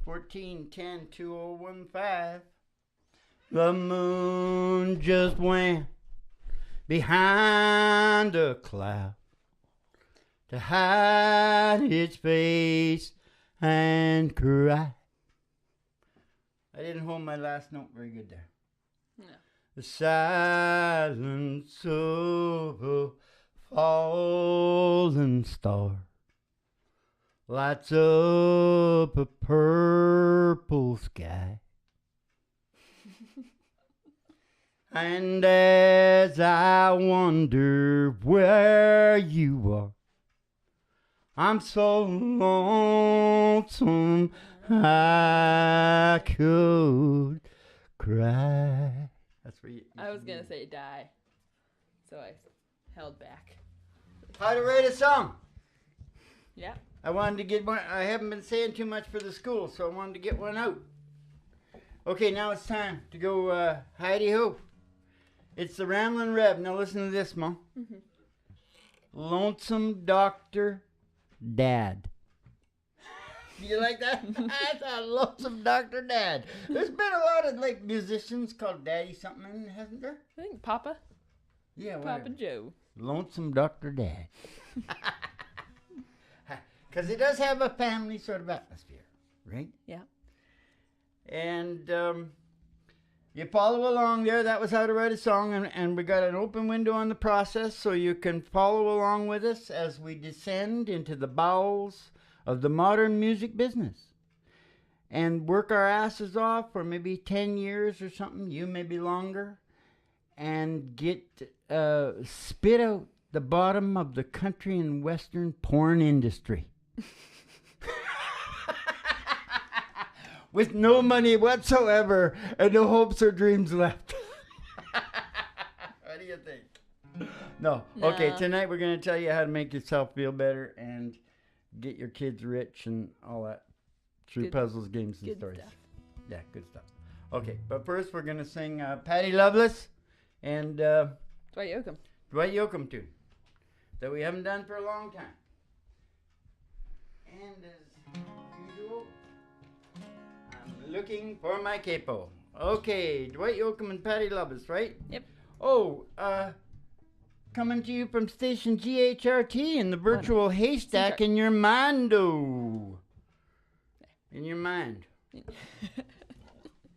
1410-2015. The moon just went behind a cloud to hide its face and cry. I didn't hold my last note very good there. No. The silence of a fallen star lights up a purple sky. And as I wonder where you are, I'm so lonesome I could cry. That's where you I was going to say die, so I held back. How to write a song. Yeah. I wanted to get one. I haven't been saying too much for the school, so I wanted to get one out. Okay, now it's time to go Heidi-ho. It's the Ramblin' Reb. Now listen to this, Mom. Mm-hmm. Lonesome Doctor Dad. Do you like that? I thought Lonesome Doctor Dad. There's been a lot of like musicians called Daddy something, hasn't there? I think Papa. Yeah, Papa Joe. Lonesome Doctor Dad. Because it does have a family sort of atmosphere, right? Yeah. And you follow along there. That was how to write a song. And we got an open window on the process so you can follow along with us as we descend into the bowels of the modern music business and work our asses off for maybe 10 years or something, you maybe longer, and get spit out the bottom of the country and western porn industry. With no money whatsoever and no hopes or dreams left. What do you think? No. Okay, tonight we're going to tell you how to make yourself feel better and get your kids rich and all that through Good- puzzles, games, and good stories. stuff. Yeah, good stuff. Okay, but first we're going to sing Patty Loveless and Dwight Yoakam. Dwight Yoakam tune that we haven't done for a long time. And as usual, I'm looking for my capo. Okay, Dwight Yoakam and Patty Loveless, right? Yep. Oh, coming to you from station GHRT in the virtual haystack in your mind-o. In your mind.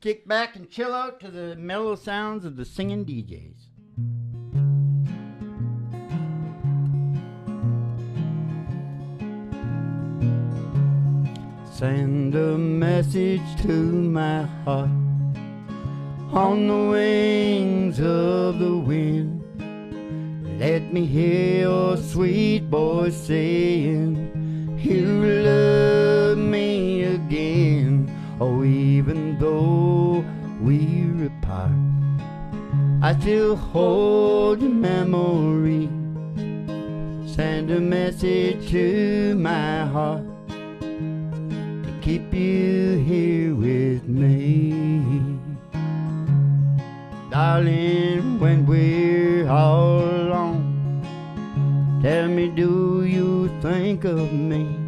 Kick back and chill out to the mellow sounds of the singing DJs. Send a message to my heart on the wings of the wind. Let me hear your sweet voice saying you love me again. Oh, even though we're apart, I still hold your memory. Send a message to my heart to keep you here with me. Darling, when we're all alone, tell me, do you think of me?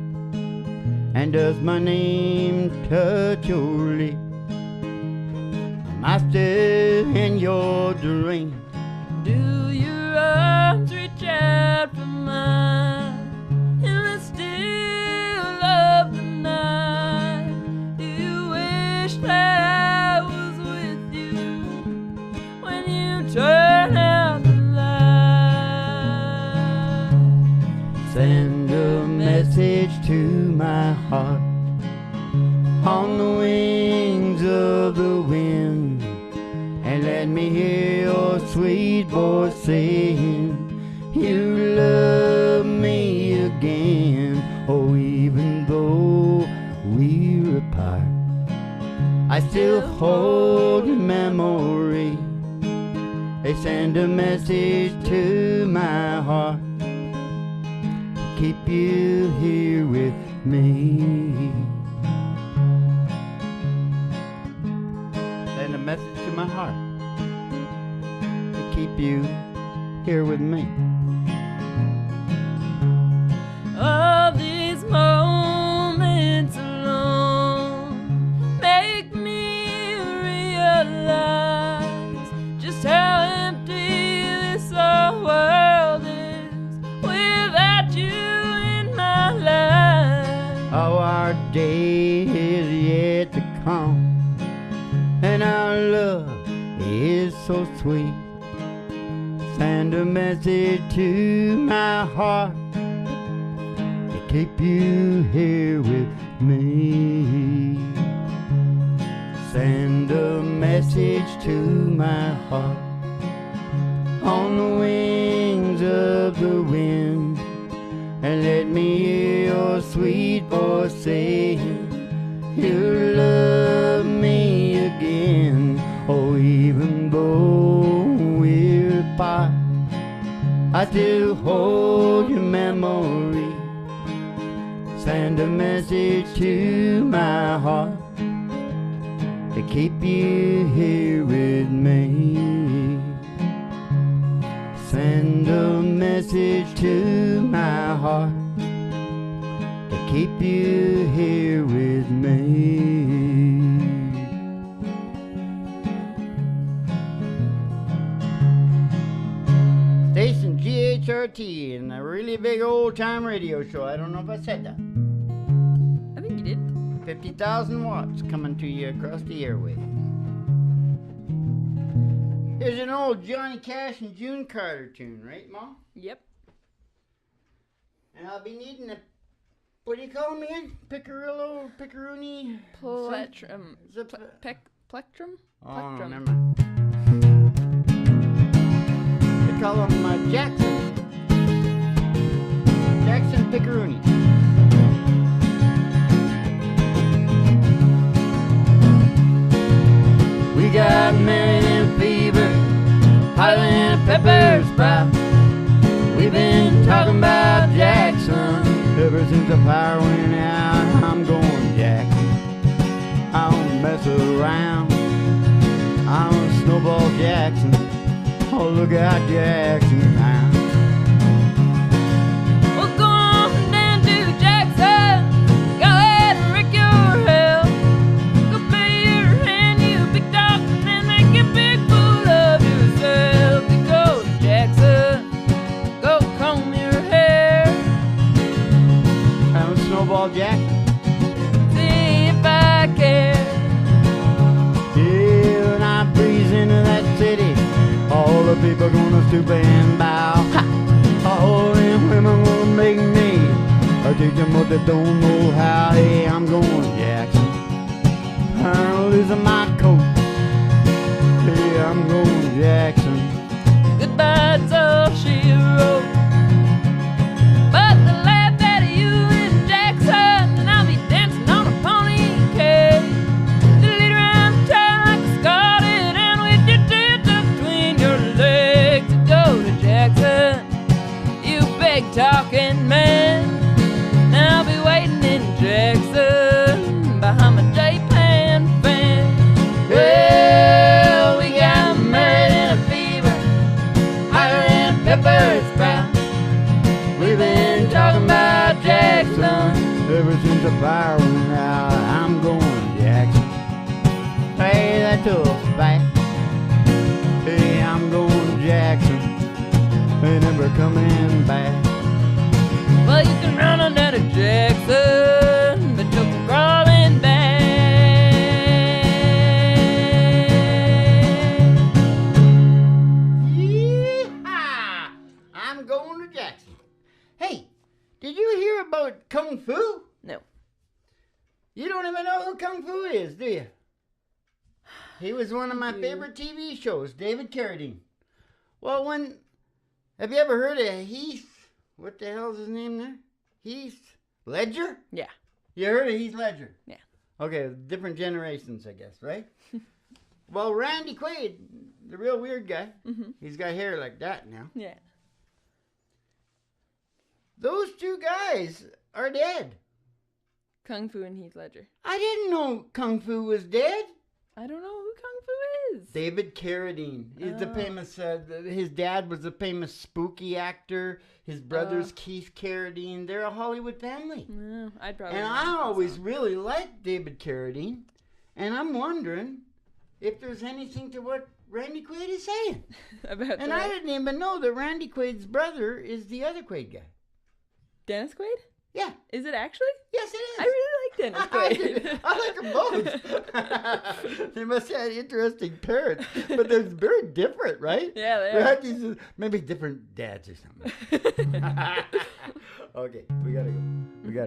And does my name touch your lips? Am I still in your dreams? Do your arms reach out for mine? And I still love the night. Do you wish that I was with you when you turn out the light? Send a message to my heart on the wings of the wind, and let me hear your sweet voice saying you love me again. Oh, even though we're apart, I still hold your memory. They send a message to my heart to keep you here with me. Send a message to my heart to keep you here with me. All these moments alone our day is yet to come, and our love is so sweet. Send a message to my heart to keep you here with me. Send a message to my heart on the wings of the wind, and let me hear your sweet voice saying you love me again. Oh, even though we're apart, I still hold your memory. Send a message to my heart to keep you here with me. Send a message to my heart to keep you here with me. Station GHRT and a really big old time radio show. I don't know if I said that. I think you did. 50,000 watts coming to you across the airwaves. Here's an old Johnny Cash and June Carter tune, right, Mom? Yep. And I'll be needing a, what do you call them again? Picarillo, Picaroni? Plectrum. Plectrum? Oh, I don't Plectrum. remember. They call them Jackson. Jackson Picaroni. We got married in fever, hotter than a pepper sprout. We've been talking about Jackson ever since the power went out. I'm going Jackson. I don't mess around. I'm a Snowball Jackson. Oh, look out, Jackson now. We're going down to Jackson. Go ahead and wreck your hell. Go play your hand, you big dog, and make a big fool of yourself. You go to Jackson. Go comb your hair. I'm a Snowball Jackson. See if I care. Yeah, when I breeze into that city, all the people gonna stoop and bow. Ha! All them women gonna make me. I teach them what they don't know how. Hey, I'm going Jackson. I'm losing my coat. Hey, I'm going Jackson. Goodbye's all she wrote. But the laugh at you in Jackson, and I'll be dancing on a pony cage. The lead around town like a Scotted, and with your tail tucked between your legs. To go to Jackson, you big talking man. Now I'll be waiting in Jackson behind my J-Pan fan. Well, we got married in a fever, hotter than a pepper sprout. We've been talking about Jackson ever since the fire went out. I'm going Jackson. Hey, that's a fact. Hey, I'm going Jackson. They never coming back. Well, you can run on down to Jackson, but you'll come crawling back. Yee-haw! I'm going to Jackson. Hey, did you hear about Kung Fu? No. You don't even know who Kung Fu is, do you? He was one of my favorite TV shows, David Carradine. Well, have you ever heard of Heath? What the hell's his name there? Heath Ledger? Yeah. You heard of Heath Ledger? Yeah. Okay, different generations, I guess, right? Well, Randy Quaid, the real weird guy, he's got hair like that now. Yeah. Those two guys are dead. Kung Fu and Heath Ledger. I didn't know Kung Fu was dead. I don't know who Kung Fu is. David Carradine. He's the famous, his dad was a famous spooky actor. His brother's Keith Carradine. They're a Hollywood family. No, I'd probably. And I always really liked David Carradine. And I'm wondering if there's anything to what Randy Quaid is saying. About And I didn't even know that Randy Quaid's brother is the other Quaid guy. Dennis Quaid? Yeah. Is it actually? Yes, it is. I really like tennis playing. I like them both. They must have interesting parents, but they're very different, right? Yeah, they We are. had these maybe different dads or something. Okay, we gotta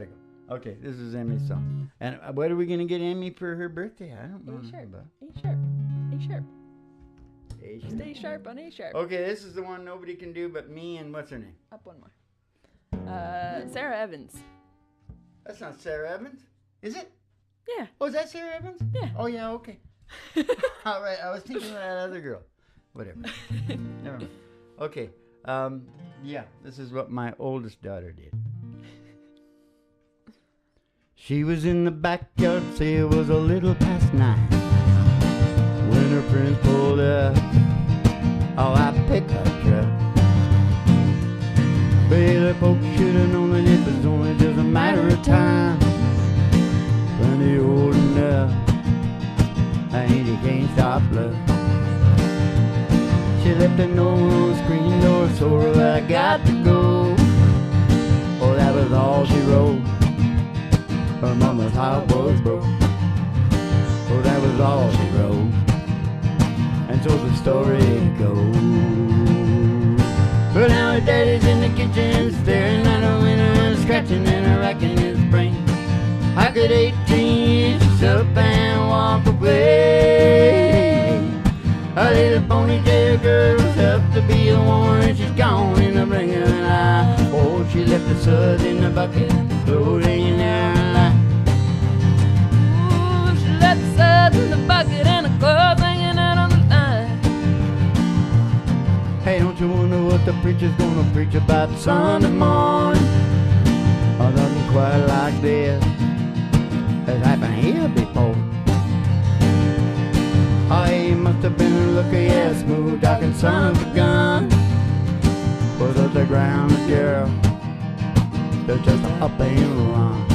go. Okay, this is Emmy's song. And what are we gonna get Emmy for her birthday? I don't know. A sharp. About. A sharp. A sharp. A sharp. Stay sharp on A sharp. Okay, this is the one nobody can do but me and what's her name? Up one more. Sarah Evans. That's not Sarah Evans, is it? Yeah. Oh, is that Sarah Evans? Yeah. Oh yeah, okay. All right, I was thinking of that other girl. Whatever. Never mind. Okay. Yeah, this is what my oldest daughter did. She was in the backyard, say it was a little past 9. When her friends pulled up, oh, I picked up truck. Baby, folks should have known that it was only just a matter of time. Plenty old enough, and you can't stop love. She left a note on the screen door, so I got to go. Oh, that was all she wrote. Her mama's heart was broke. Oh, that was all she wrote. And so the story goes. But now her daddy's in the kitchen, staring out the window and scratching and racking his brain. How could 18 inches up and walk away? A little ponytail girl was up to be a woman, and she's gone in the blink of an eye. Oh, she left the suds in the bucket, floating in her life. Ooh, she left the suds in the bucket and the clothes hanging out on the line. Hey, don't you wonder what the preacher's gonna preach about Sunday morning? Oh, nothing quite like this has happened here before. Oh, he must have been a looker, yeah, smooth talking son of a gun. Was up the ground, girl, they're just up and run.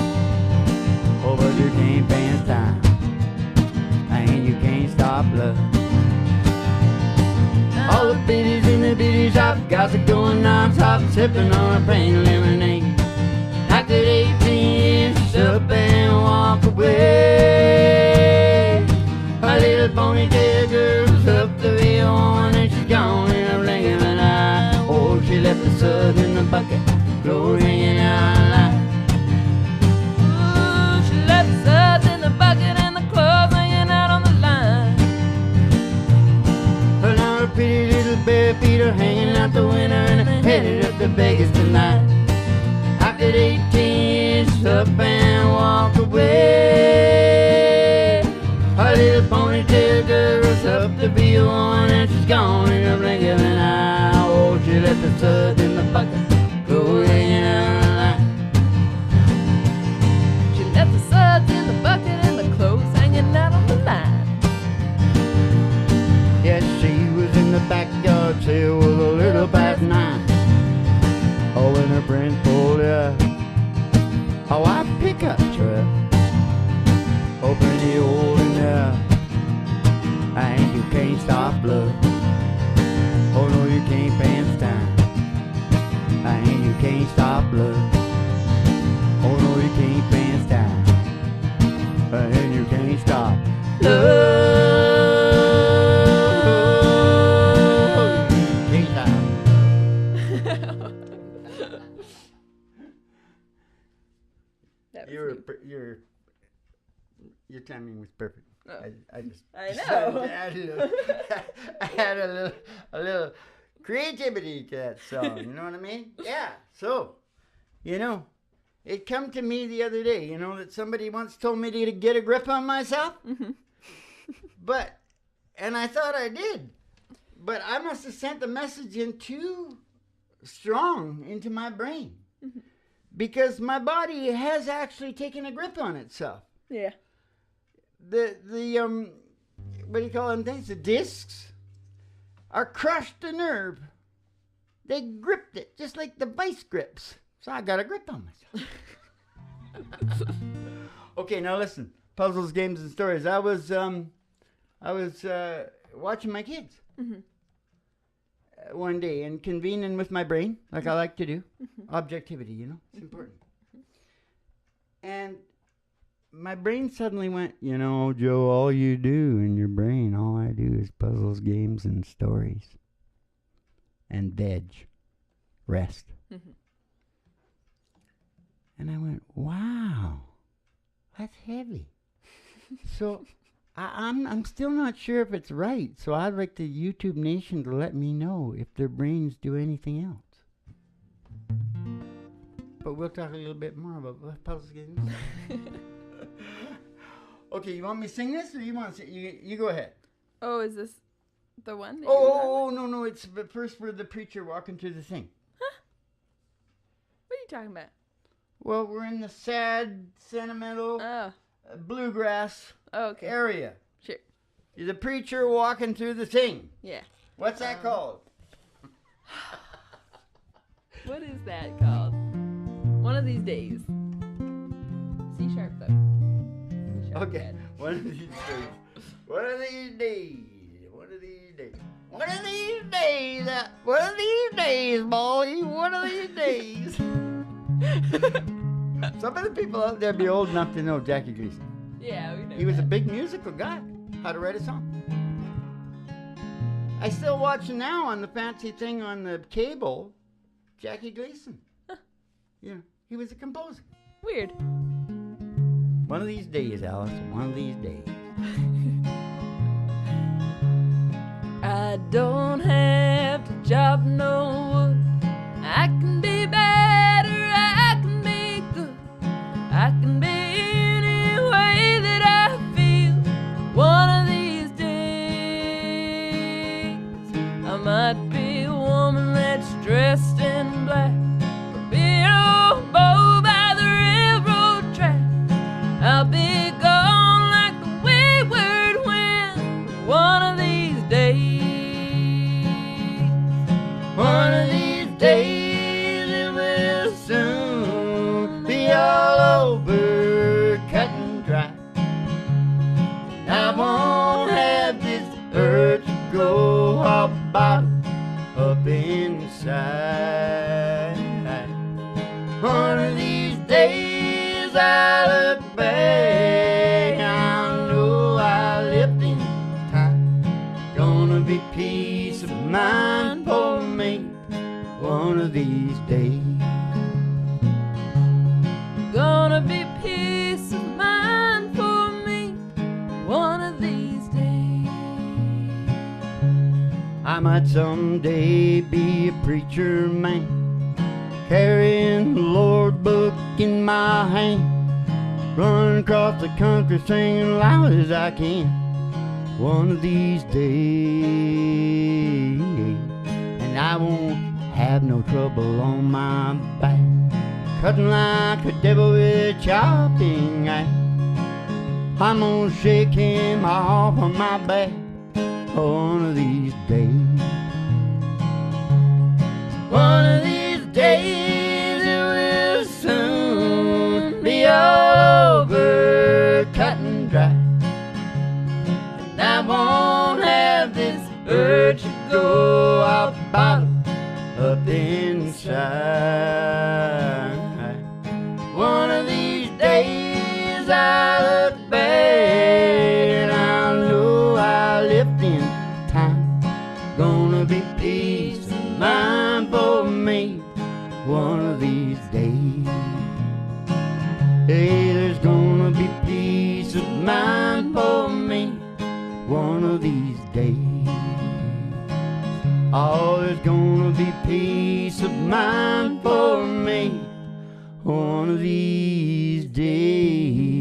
Oh, but you can't pass time, and you can't stop love. All the biddies in the biddy shop got to going non-stop, sipping on a plain lemonade. How could 18 inches up and walk away? A little ponytail girl's up to be a woman, and she's gone in a blink of an eye. Oh, she left the suds in the bucket, clothes hanging out of line. Ooh, she left the suds in the bucket and the clothes hanging out on the line. Well, now her pretty little bare feet are hanging out the window and headed up to Vegas tonight. How could 18 inches up and walk away? A little ponytail girl's up to be a woman, and she's gone in a blink of an eye. Oh, she left the suds in the bucket, clothes hanging out of line. She left the suds in the bucket and the clothes hanging out on the line. Yes, she was in the backyard, say it was a little past 9. Oh, when her friends pulled up, oh, I pick up truck. Oh, pretty old enough, and you can't stop love. Oh, no, you can't pass time, and you can't stop love. Oh, no, you can't pass time, and you can't stop love. You can't stop. That was You were, neat. your timing was perfect. Oh. I just I know. I had a little creativity to that song. You know what I mean? Yeah. So, it come to me the other day. That somebody once told me to get a grip on myself. Mhm. And I thought I did, but I must have sent the message in too strong into my brain, because my body has actually taken a grip on itself. Yeah. The what do you call them things? The discs are crushed the nerve. They gripped it just like the vice grips. So I got a grip on myself. Okay, now listen. Puzzles, games, and stories. I was watching my kids one day and convening with my brain, like I like to do. Objectivity, it's important. And my brain suddenly went, you know, Joe, all you do in your brain, all I do is puzzles, games, and stories. And veg. Rest. Mhm. And I went, wow, that's heavy. So I'm still not sure if it's right. So I'd like the YouTube Nation to let me know if their brains do anything else. But we'll talk a little bit more about puzzle games. Okay, you want me to sing this, or you want to sing? You go ahead. Oh, is this the one? That No, it's the first word the preacher walking through the thing. Huh? What are you talking about? Well, we're in the sad, sentimental, bluegrass okay. area. Sure. You're the preacher walking through the thing. Yeah. What's that called? What is that called? One of these days. C sharp though. C sharp Okay. bad. One of these days. One of these days. One of these days. One of these days. One of these days, boy. One of these days. Some of the people out there be old enough to know Jackie Gleason. Yeah, we know. He was a that. big musical guy. How to write a song. I still watch now on the fancy thing on the cable, Jackie Gleason. Huh. Yeah, he was a composer. Weird. One of these days, Alice. One of these days. I don't have to chop no wood. I can be better, I can be good. I can be any way that I feel. One of these days, I might be a woman that's dressed in black, or be an old beau by the railroad track. I'll be gone like the wayward wind. One of these days, one of these days, it will soon be all over, cut and dry. And I won't have this urge to go all bottom up inside. One of these days I look back, I know I lived in time. Gonna be peace of mind for me one of these days. Gonna be peace of mind for me one of these days. I might someday be a preacher man, carrying the Lord book in my hand, run across the country singing loud as I can one of these days. And I won't have no trouble on my back, cutting like a devil with a chopping axe. I'm gonna shake him off on my back one of these days. One of these days it will soon be all over, cut and dry. And I won't have this urge to go out bottom up inside. One of these days I look back and I know I lived in time. Gonna be peace of mind for me one of these days. Hey, there's gonna be peace of mind for me one of these days. Oh, there's gonna be peace of mind for me one of these days.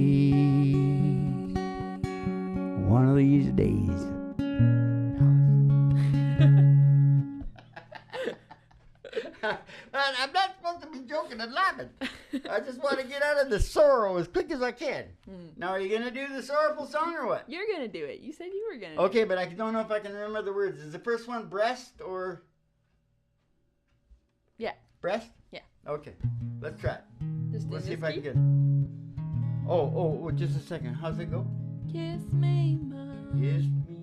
One of these days. I'm not supposed to be joking and laughing. I just want to get out of the sorrow as quick as I can. Now, are you going to do the sorrowful song or what? You're gonna do it. You said you were gonna. Okay, but I don't know if I can remember the words. Is the first one breast or... Yeah. Breast? Yeah. Okay, let's try it. Just in Let's see this if I key? can get it. Oh, just a second. How's it go? Kiss me, Mom. Yes, me.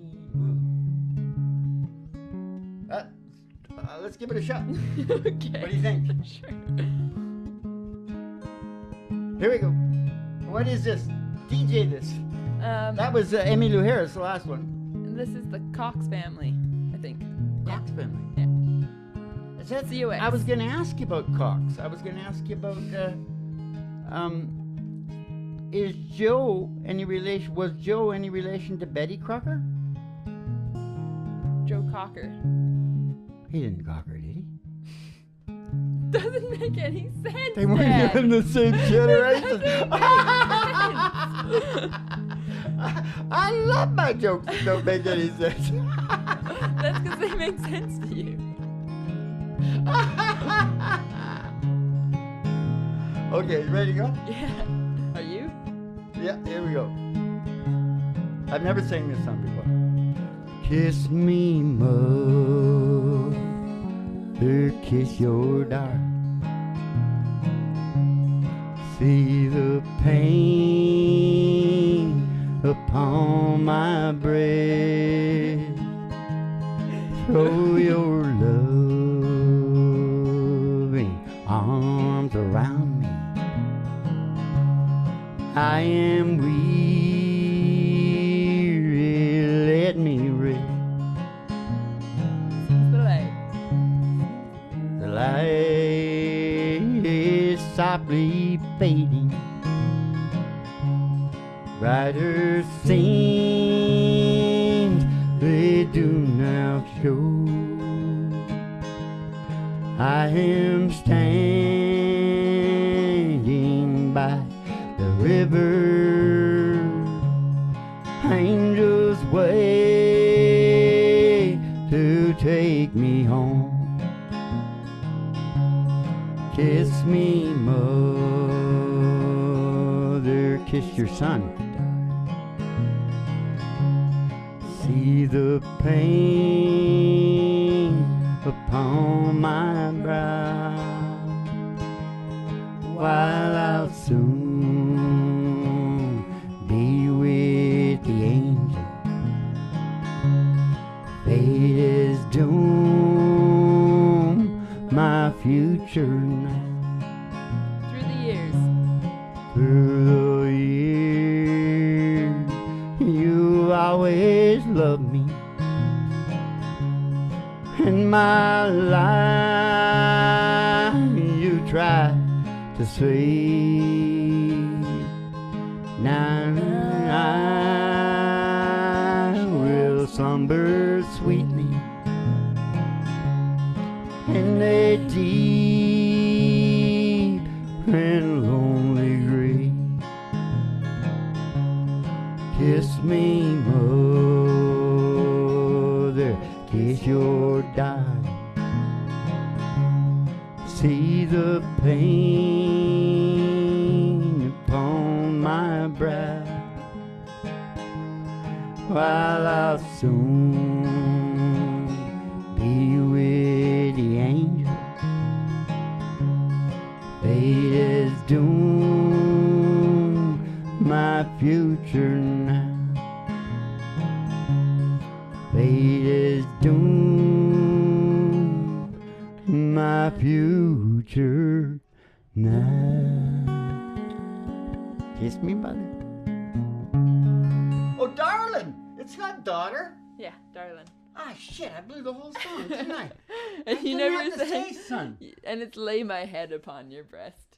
Let's give it a shot. Okay. What do you think? Sure. Here we go. What is this? DJ this. That was Emmylou Harris, the last one. This is the Cox family, I think. Cox family. Yeah. Is that COX. I was going to ask you about Cox. I was going to ask you about is Joe any relation? Was Joe any relation to Betty Crocker? Joe Cocker. He didn't cock her, did he? Doesn't make any sense. They weren't Dad. in the same generation. I love my jokes that don't make any sense. That's because they make sense to you. Okay, you ready to go? Yeah. Are you? Yeah, here we go. I've never sang this song before. Kiss me, mother, kiss your darling. See the pain upon my breast. Throw your loving arms around me. I am weary, let me rest. The light. The light is softly fading. Brighter scenes they do now show. I am standing by the river. Angels wait to take me home. Kiss me, mother, kiss your son. See the pain upon my brow, while I'll soon be with the angel. Fate is doomed, my future now. Through the years. Through the years, you always loved me. In my life, you tried to save. Now I will slumber sweetly in a deep and lonely grave. Kiss me, mother, kiss your darling. See the pain upon my brow, while I'll soon be with the angel. Fate is doomed, my future now. Fate is doomed, my future now. Kiss me, mother. Oh, darling! It's not daughter. Yeah, darling. Ah, shit! I blew the whole song, didn't I? And you didn't never have to say, say son. and it's lay my head upon your breast.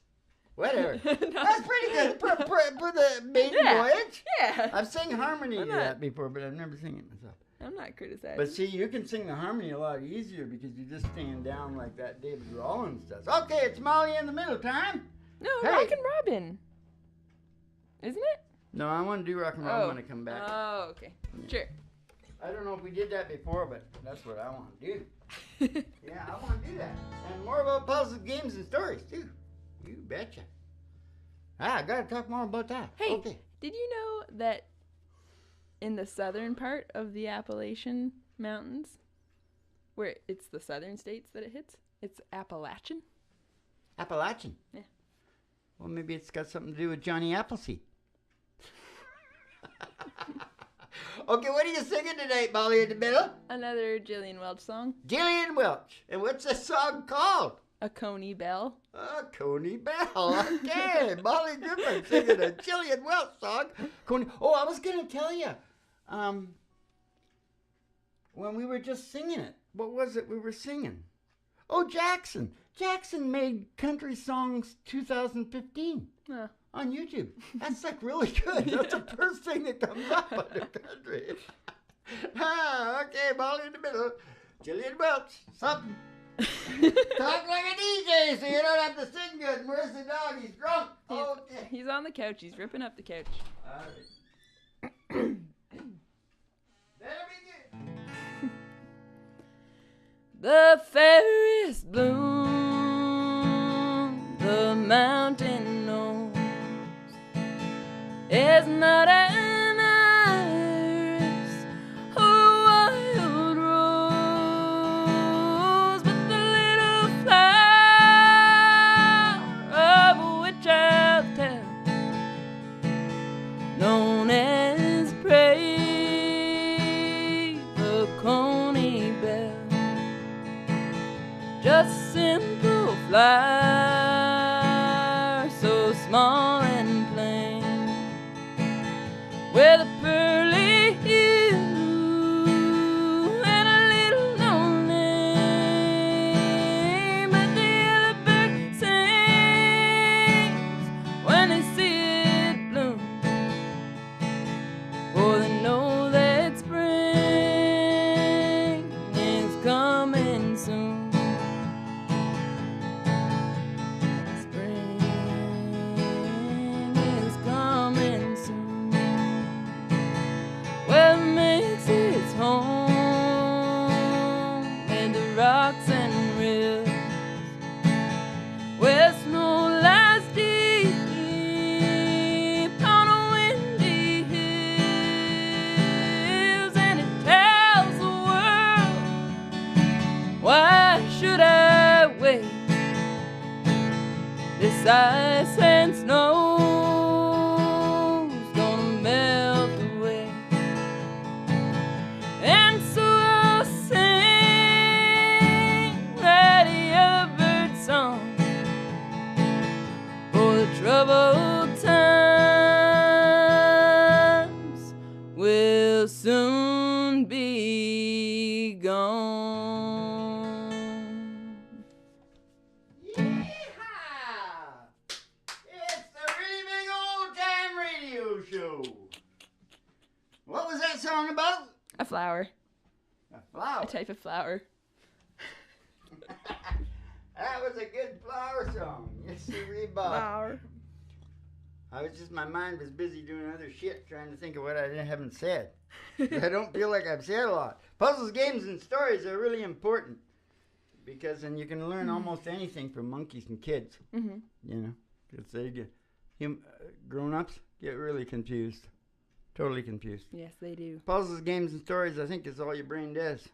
Whatever. No. That's pretty good for the maiden Yeah. voyage. Yeah. I've sang harmony to I'm not- that before, but I've never sung it myself. I'm not criticizing. But see, you can sing the harmony a lot easier because you just stand down like that David Rollins does. Okay, it's Molly in the Middle time. No, Hey. Rockin' Robin. Isn't it? No, I want to do rock and roll when I come back. Oh, okay. Sure. I don't know if we did that before, but that's what I want to do. Yeah, I want to do that. And more about puzzles, games, and stories, too. You betcha. Ah, I got to talk more about that. Hey, Okay. did you know that in the southern part of the Appalachian Mountains, where it's the southern states that it hits, it's Appalachian? Appalachian. Yeah. Well, maybe it's got something to do with Johnny Appleseed. Okay, what are you singing tonight, Molly in the Middle? Another Jillian Welch song. Gillian Welch. And what's the song called? A Coney Bell. Coney Bell. Okay, Molly Griffin singing a Jillian Welch song. Coney. Oh, I was gonna tell you, when we were just singing it, what was it we were singing? Oh, Jackson. Jackson made country songs 2015 on YouTube. That's like really good. That's the first thing that comes up under country. Okay, Molly in the middle. Jillian Welch, something. Talk like a DJ so you don't have to sing good. Where's the dog? He's drunk. Okay. He's on the couch. He's ripping up the couch. All right. That'll be good. The fairest bloom the mountain knows is not an iris or wild rose, but the little flower of which I'll tell, known as praise, the Coney Bell. Just simple flower, so small and plain, with a pearly hue and a little known name. But the yellow bird sings when they see it bloom, for they know that spring is coming soon. Rocks and rills, where snow lies deep on a windy hills, and it tells the world, why should I wait? This ice and snow's gonna melt away, and so I'll sing troubled times will soon be gone. Yeehaw! It's the really big old time radio show. What was that song about? A flower. A flower. A type of flower. That was a good flower song. Yes, sir, Bob. Flower. My mind was busy doing other shit, trying to think of what I haven't said. I don't feel like I've said a lot. Puzzles, games, and stories are really important because then you can learn almost anything from monkeys and kids. Mm-hmm. You know, because they get grown-ups get really confused, totally confused. Yes, they do. Puzzles, games, and stories, I think, is all your brain does.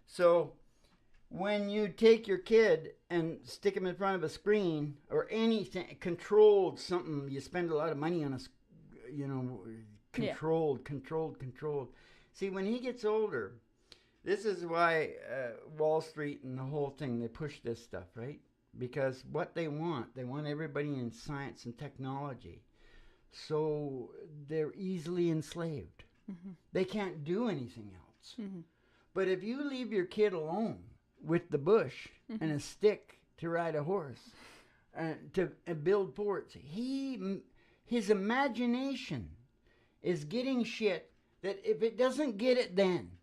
So when you take your kid and stick him in front of a screen or anything controlled, something you spend a lot of money on, controlled. See, when he gets older, this is why Wall Street and the whole thing, they push this stuff, right? Because what they want everybody in science and technology. So they're easily enslaved. Mm-hmm. They can't do anything else. Mm-hmm. But if you leave your kid alone with the bush and a stick to ride a horse and to build forts, his imagination is getting shit that if it doesn't get it then,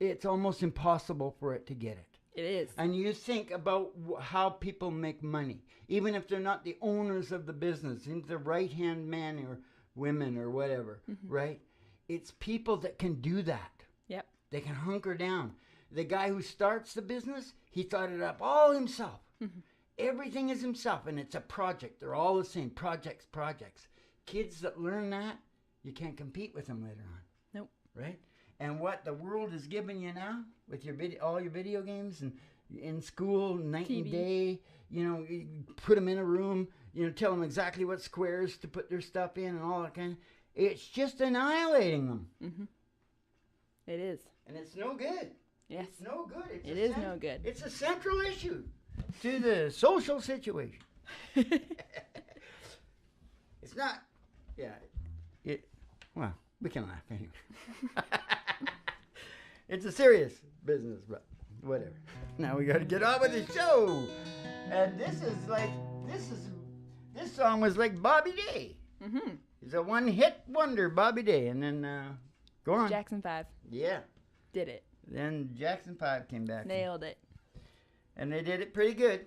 it's almost impossible for it to get it. It is. And you think about how people make money, even if they're not the owners of the business, even if they're right-hand man or women or whatever, right? It's people that can do that. Yep. They can hunker down. The guy who starts the business, he thought it up all himself. Everything is himself, and it's a project. They're all the same. Projects. Kids that learn that, you can't compete with them later on. Nope. Right? And what the world is giving you now with your all your video games and in school, night TV. and day, you put them in a room, tell them exactly what squares to put their stuff in and all that kind of, it's just annihilating them. It is. And it's no good. Yes. It's no good. It is no good. It's a central issue. to the social situation. It's not, yeah. Well, we can laugh anyway. It's a serious business, but whatever. Now we got to get on with the show. And this song was like Bobby Day. Mm-hmm. It's a one-hit wonder, Bobby Day. And then, go on. Jackson 5. Yeah. Did it. Then Jackson 5 came back. Nailed it. And they did it pretty good.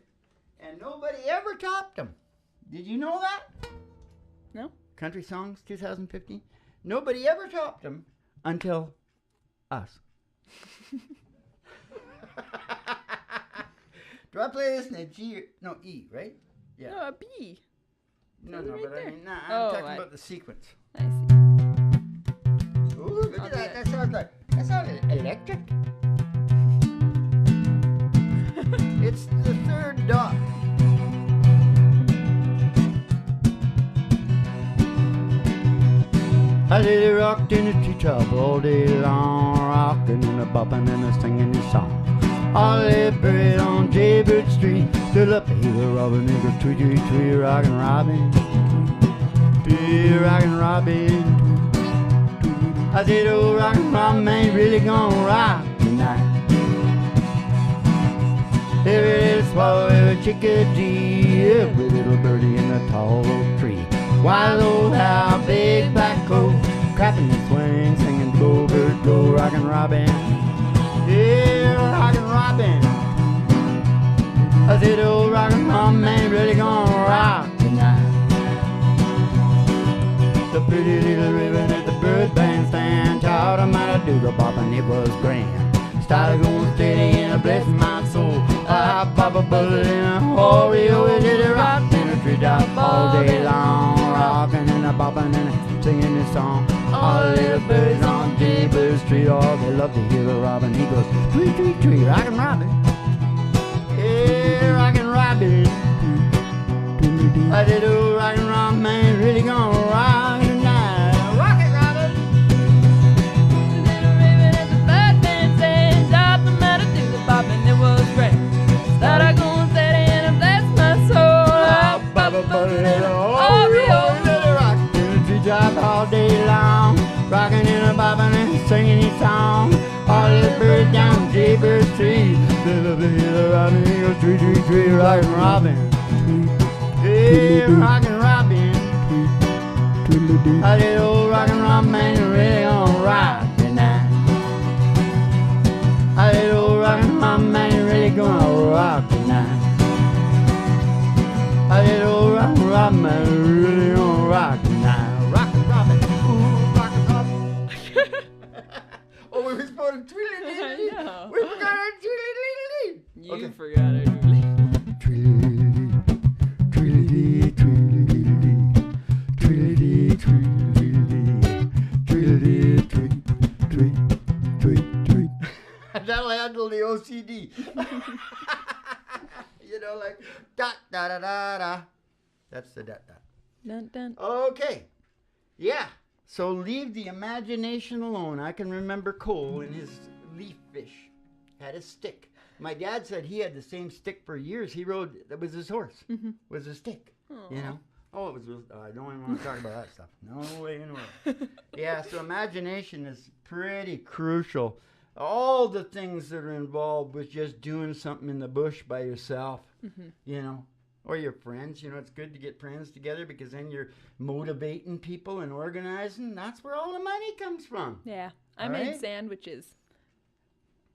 And nobody ever topped them. Did you know that? No? Country Songs 2015. Nobody ever topped them until us. Do I play this in a G? No, E, right? Yeah. No, a B. No, right but there. I mean, nah, I'm Oh, talking about the sequence. I see. Ooh, look I'll at do that. it. That sounds electric. It's the third dot. I lady rocked in the treetop all day long, rocking and a bopping and a singing this song. I lay buried on Jaybird Street, stood up to hear Robin nigger tweet, tweet, tweet, rockin' Robin, tweet, rockin' Robin. I said, oh, rockin' Robin ain't really gonna rock tonight. Every little swallow, every chickadee, every little birdie in the tall oak tree. Wild old owl, big black coat, crapping the swing, singing go bird go, rockin' Robin, yeah, rockin' Robin. I said, oh, rockin' Robin ain't really gonna rock tonight. The pretty little ribbon at the bird bandstand taught him how to do the bop, and it was grand. Started going steady and a bless my soul. I pop a bullet in a Oreo, it did a rock in a treetop all day long, rocking and a bopping and a singing this song. All the little birds on Jaybird Street, oh, they love to hear the robin. He goes tweet, tweet, tweet, rockin' Robin, yeah, rockin' Robin. I did oh, rockin' Robin, man, really gonna rock tonight. Rock it, Robin. And it was great. Started going steady and I blessed my soul. All day long, rocking and a bobbing and singing his song. All the birds down Jaybird Street, little Robin, he goes tweet, tweet, tweet, rockin' Robin, yeah, rockin' Robin. A little rockin' Robin, man, really gonna rock tonight. A little rockin' Robin, man, really gonna rock tonight. A little rockin' Robin, man, really gonna rock tonight. Rockin' Robin, ooh, rockin' Robin. Oh, we were supposed to tweedledee. I know. We forgot our tweedledee. You Okay. forgot it, Julie. Tweedledee, tweedledee, tweedledee, tweedledee, tweedledee, tweedledee, tweed, tweed, tweed, tweed. That'll handle the OCD. You know, like dot da da da da. That's the dot dot. Dun, dun. Okay. Yeah. So leave the imagination alone. I can remember Cole and his leaf fish had a stick. My dad said he had the same stick for years. He rode, that was his horse, was a stick, you know? Oh, it was, I don't even want to talk about that stuff. No way in the world. Yeah, so imagination is pretty crucial. All the things that are involved with just doing something in the bush by yourself, you know, or your friends. You know, it's good to get friends together because then you're motivating people and organizing. That's where all the money comes from. Yeah. I All made right. sandwiches.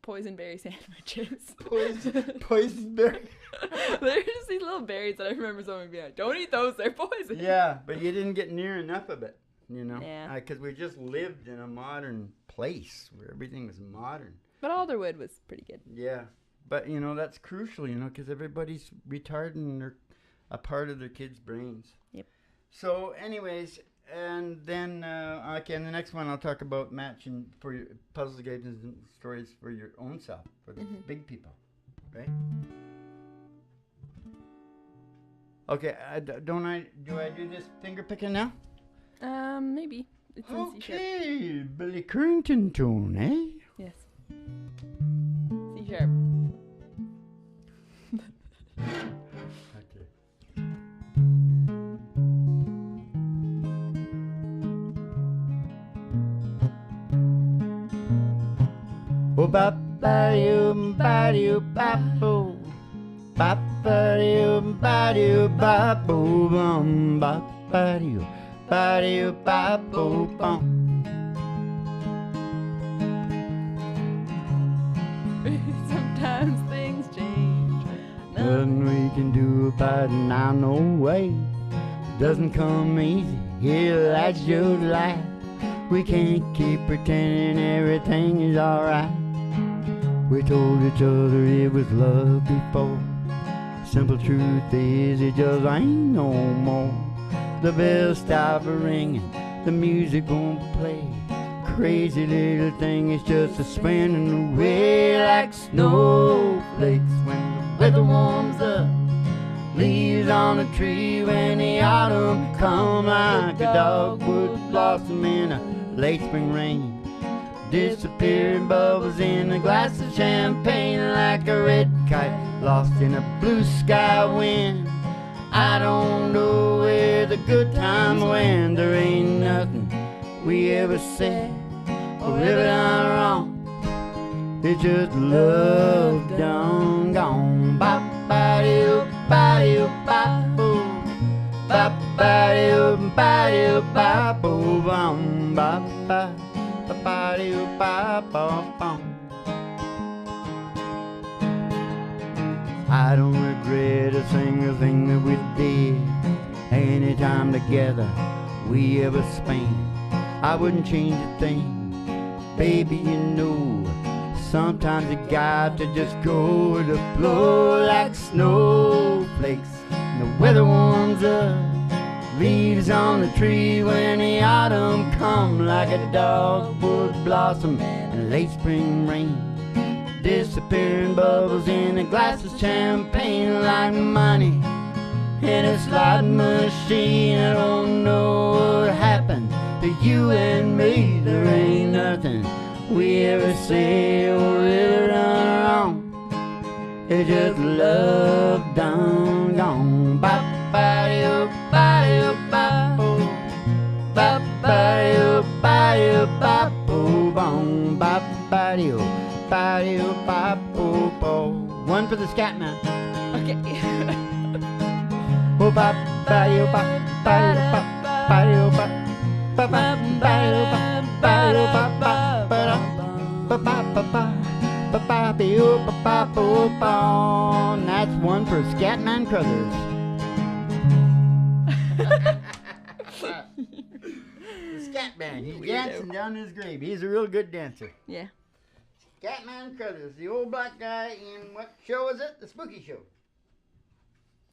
Poison berry sandwiches. Poison berry. They're just these little berries that I remember someone being like, don't eat those, they're poison. Yeah, but you didn't get near enough of it, you know? Yeah. Because we just lived in a modern place where everything was modern. But Alderwood was pretty good. Yeah. But, you know, that's crucial, you know, because everybody's retarding a part of their kids' brains. Yep. So, anyways, and then, okay, in the next one, I'll talk about matching for your puzzles, games, and stories for your own self, for the big people, right? Okay, do I do this finger picking now? Maybe. It's in C sharp. Okay, Billy Currington tune, eh? Yes. C sharp. Oh, ba-ba-doo, ba-doo, ba-boo. Ba-ba-doo, ba-doo, ba-boo, bum. Ba-ba-doo, ba-doo, ba-boo, bum. Sometimes things change. Nothing we can do about it now, no way. Doesn't come easy, yeah, that's just life. We can't keep pretending everything is alright. We told each other it was love before. Simple truth is it just ain't no more. The bells stop ringing, the music won't play. Crazy little thing is just a spinning away like snowflakes when the weather warms up. Leaves on a tree when the autumn comes like a dogwood blossom in a late spring rain. Disappearing bubbles in a glass of champagne like a red kite lost in a blue sky wind. I don't know where the good times went. There ain't nothing we ever said or ever done wrong. It's just love done gone. Ba-ba-doo, ba-doo, ba-boo. Ba-ba-doo, ba-doo, ba-boo, bum. Ba-ba, ba-ba-doo, ba-bum. I don't regret a single thing that we did. Any time together we ever spent, I wouldn't change a thing. Baby, you know, sometimes you got to just go with the flow like snowflakes. And the weather warms up, leaves on the tree when the autumn come like a dogwood blossom in late spring rain. Disappearing bubbles in a glass of champagne like money in a slot machine. I don't know what happened to you and me. There ain't nothing we ever say or ever done wrong. It's just love done gone. Ba-ba-doo, ba-doo, ba-boo. Ba-ba-doo, ba-doo, ba-boo, bum. Ba-ba-doo, ba-doo, ba-boo, boo. One for the scat man. Okay. Oh, ba-ba-doo, ba-ba-doo, ba-ba-doo, ba-ba. That's one for Scatman Crothers. The Scatman, he's dancing down his grave. He's a real good dancer. Yeah. Scatman Crothers, the old black guy in what show was it? The Spooky Show.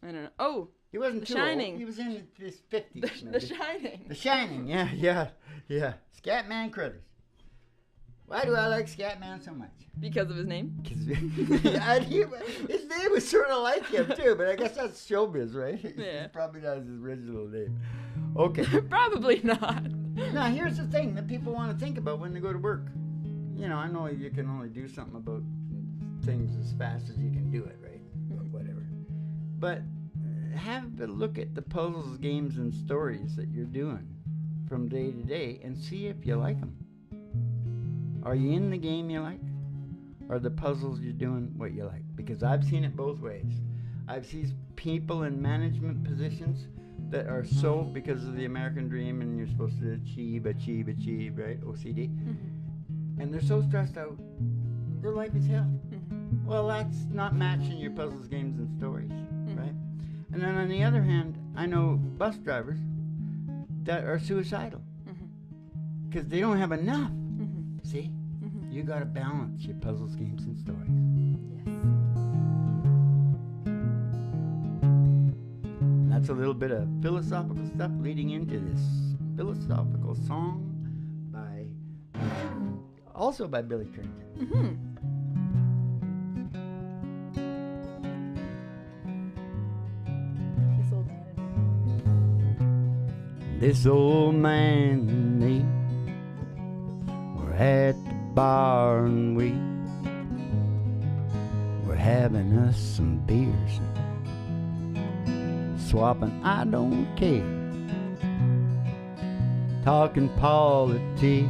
I don't know. Oh, He wasn't The too Shining. old. He was in his 50s. The Shining. The Shining, yeah. Scatman Crothers. Why do I like Scatman so much? Because of his name? His name was sort of like him too, but I guess that's showbiz, right? Yeah. It's probably not his original name. Okay. Probably not. Now here's the thing that people want to think about when they go to work. You know, I know you can only do something about things as fast as you can do it, right? Or whatever. But have a look at the puzzles, games, and stories that you're doing from day to day and see if you like them. Are you in the game you like? Are the puzzles you're doing what you like? Because I've seen it both ways. I've seen people in management positions that are so, because of the American dream and you're supposed to achieve, right? OCD. Mm-hmm. And they're so stressed out, their life is hell. Mm-hmm. Well, that's not matching your puzzles, games, and stories, Mm-hmm. right? And then on the other hand, I know bus drivers that are suicidal because they don't have enough. Mm-hmm. See? Mm-hmm. You got to balance your puzzles, games, and stories. Yes. That's a little bit of philosophical stuff leading into this philosophical song also by Billy Currington. Mm-hmm. This old man and me were at the bar and we were having us some beers, swapping I don't care, talking politics,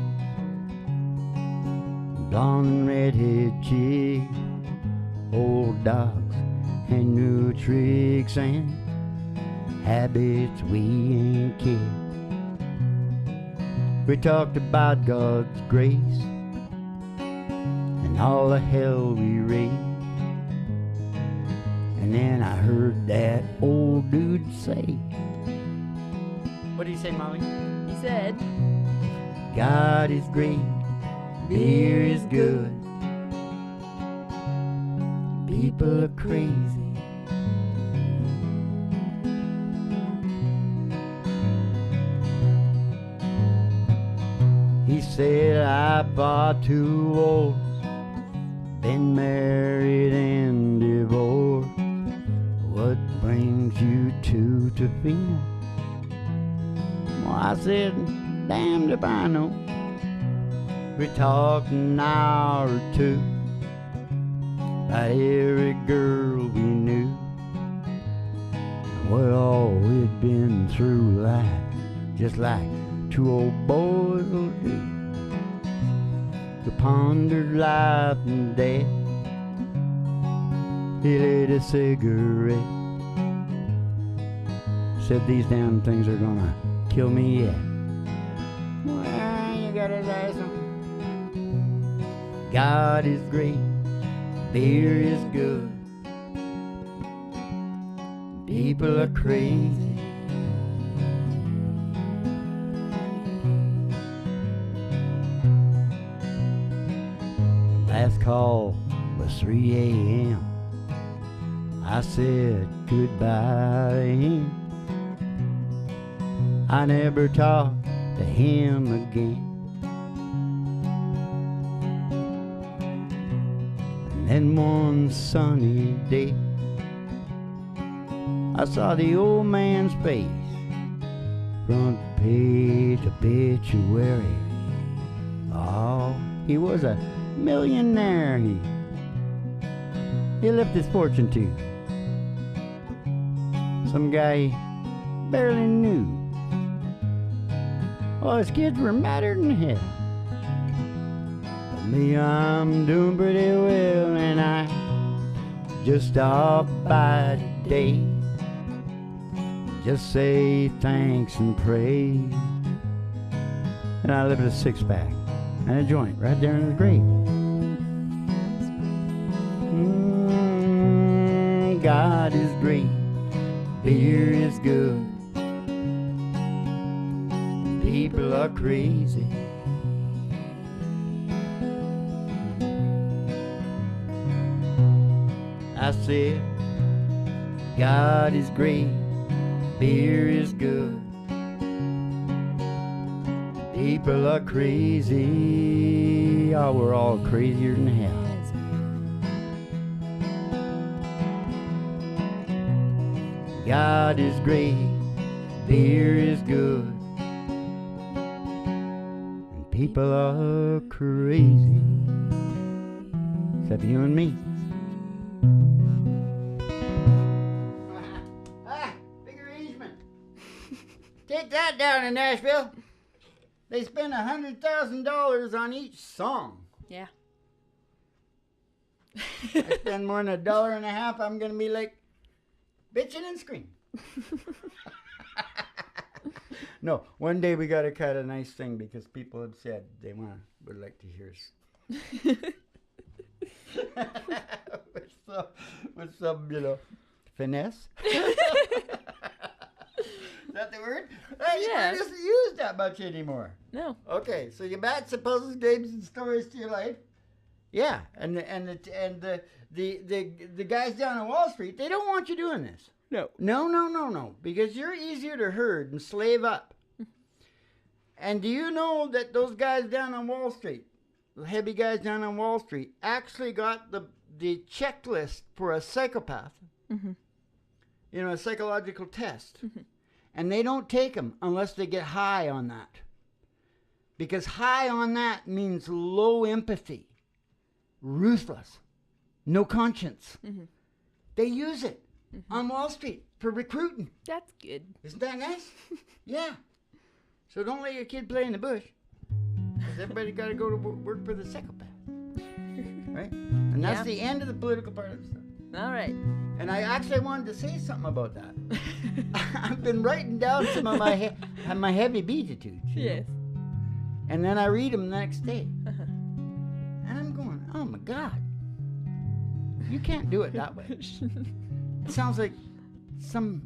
blonde and redhead chicks, old dogs and new tricks and habits we ain't kept. We talked about God's grace and all the hell we raised. And then I heard that old dude say, what did he say, Molly? He said, God is great, beer is good, people are crazy. He said, I bought 2 wolves, been married and divorced. What brings you to Tofino? Well, I said, damned if I know. We talked an hour or 2 about every girl we knew. Well, we'd been through life just like 2 old boys will do. We pondered life and death. He lit a cigarette, said these damn things are gonna kill me yet. Well, you gotta die some. God is great, beer is good, people are crazy. Last call was 3 a.m. I said goodbye to him. I never talked to him again. And then one sunny day, I saw the old man's face, front page obituary. Oh, he was a millionaire. He left his fortune to some guy he barely knew. Oh, his kids were madder than hell. But me, I'm doing pretty well, and I just stopped by today. Just say thanks and pray. And I live with a 6-pack and a joint right there in the grave. God is great, beer is good, people are crazy. I said, God is great, beer is good, people are crazy. Oh, we're all crazier than hell. God is great, beer is good, and people are crazy. Except you and me. Big arrangement. Take that down in Nashville. They spend $100,000 on each song. Yeah. I spend more than $1.50. I'm gonna be like bitching and screaming. No, one day we gotta cut a nice thing because people have said they would like to hear us. with some, finesse. Is that the word? You Yeah. don't use that much anymore. No. Okay, so your bad supposes names and stories to your life. Yeah, and the guys down on Wall Street, they don't want you doing this. No. No, because you're easier to herd and slave up. And do you know that those guys down on Wall Street, the heavy guys down on Wall Street, actually got the checklist for a psychopath? Mm-hmm. A psychological test. Mm-hmm. And they don't take them unless they get high on that. Because high on that means low empathy, ruthless, no conscience. Mm-hmm. They use it on Wall Street for recruiting. That's good. Isn't that nice? Yeah. So don't let your kid play in the bush. Because everybody got to go to work for the psychopath. right? And that's Yeah. the end of the political part of stuff. All right. And I actually wanted to say something about that. I've been writing down some of my my heavy beatitudes. Yes. And then I read them the next day. Uh-huh. And I'm going, oh my God. You can't do it that way. It sounds like some